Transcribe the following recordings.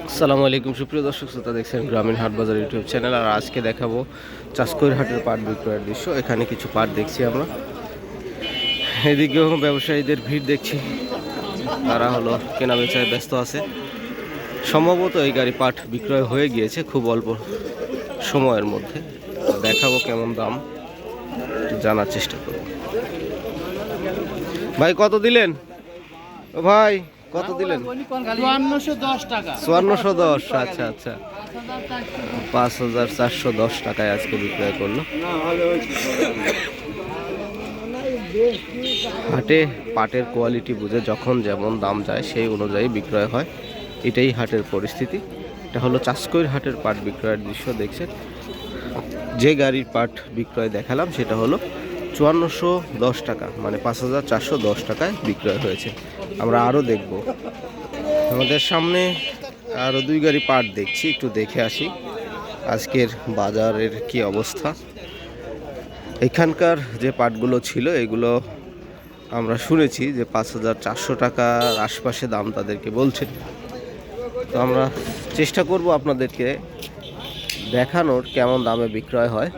আসসালামু আলাইকুম সুপ্রিয় দর্শক শ্রোতা, দেখছেন গ্রামীণ হাট বাজার ইউটিউব চ্যানেল। আর আজকে দেখাবো চাষকৈর হাটের পাট বিক্রয়ের দৃশ্য। এখানে কিছু পাট দেখছি আমরা, এদিকেও ব্যবসায়ীদের ভিড় দেখছি, তারা হলো কেনা বেচায় ব্যস্ত আছে। সম্ভবত এই গাড়ি পাট বিক্রয় হয়ে গিয়েছে খুব অল্প সময়ের মধ্যে। দেখাবো কেমন দাম, জানার চেষ্টা করব। ভাই কত দিলেন? ও ভাই কত দিলেন? 5410 টাকা। 5410। আচ্ছা আচ্ছা, 5410 টাকায় আজকে বিক্রয় করলো। হাটে পাটের কোয়ালিটি বুঝে যখন যেমন দাম যায় সেই অনুযায়ী বিক্রয় হয়, এটাই হাটের পরিস্থিতি। এটা হলো চাষকৈর হাটের পাট বিক্রয়ের দৃশ্য দেখছেন। যে গাড়ির পাট বিক্রয় দেখালাম সেটা হলো 5410 টাকা, মানে 5410 টাকায় বিক্রয় হয়েছে। আমরা আরও দেখব, আমাদের সামনে আরও 2 গাড়ি পাট দেখছি, একটু দেখে আসি আজকের বাজারের কি অবস্থা। এখানকার যে পাটগুলো ছিল এগুলো আমরা শুনেছি যে 5400 টাকার আশপাশে দাম তাদেরকে বলছে। তো আমরা চেষ্টা করব আপনাদেরকে দেখানোর কেমন দামে বিক্রয় হয়।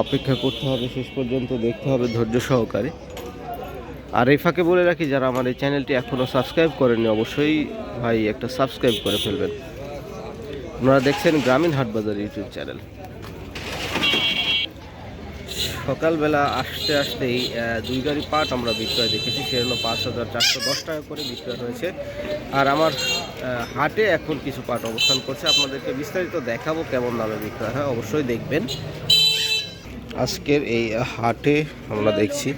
অপেক্ষা করতে হবে, শেষ পর্যন্ত দেখতে হবে ধৈর্য সহকারে। আর এই ফাঁকে বলে রাখি, যারা আমার এই চ্যানেলটি এখনও সাবস্ক্রাইব করেননি অবশ্যই ভাই একটা সাবস্ক্রাইব করে ফেলবেন। আপনারা দেখছেন গ্রামীণ হাট বাজার ইউটিউব চ্যানেল। সকালবেলা আসতে আসতেই 2 গাড়ি পাট আমরা বিক্রয় দেখেছি, সে হলো 5410 টাকা করে বিক্রয় হয়েছে। আর আমার হাটে এখন কিছু পাট অবস্থান করছে, আপনাদেরকে বিস্তারিত দেখাবো কেমন দামে বিক্রয় হয়, অবশ্যই দেখবেন। আজকের এই হাটে আমরা দেখছি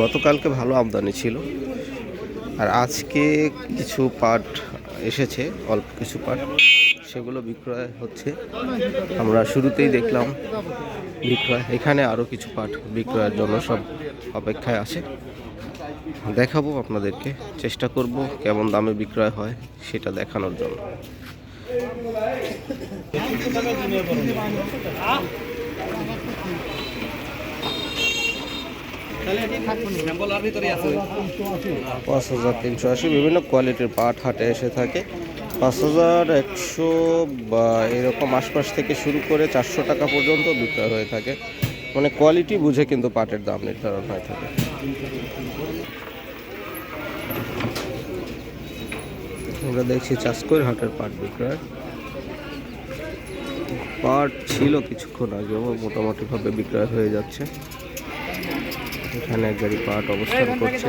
গতকালকে ভালো আমদানি ছিল, আর আজকে কিছু পাট এসেছে, অল্প কিছু পাট, সেগুলো বিক্রয় হচ্ছে। আমরা শুরুতেই দেখলাম বিক্রয়, এখানে আরও কিছু পাট বিক্রয়ের জন্য সব অপেক্ষায় আছে। দেখাবো আপনাদেরকে, চেষ্টা করব কেমন দামে বিক্রয় হয় সেটা দেখানোর জন্য। পাঁচ 5380 বিভিন্ন কোয়ালিটির পাট হাটে এসে থাকে। 5100 বা এরকম আশপাশ থেকে শুরু করে 400 টাকা পর্যন্ত বিক্রয় হয়ে থাকে, মানে কোয়ালিটি বুঝে কিন্তু পাটের দাম নির্ধারণ হয়ে থাকে। আমরা দেখছি চাষকৈর হাটের পাট বিক্রয়। পাট ছিল কিছুক্ষণ আগে, মোটামুটিভাবে বিক্রয় হয়ে যাচ্ছে। এখানে এক গাড়ি পাট অবস্থান করছে।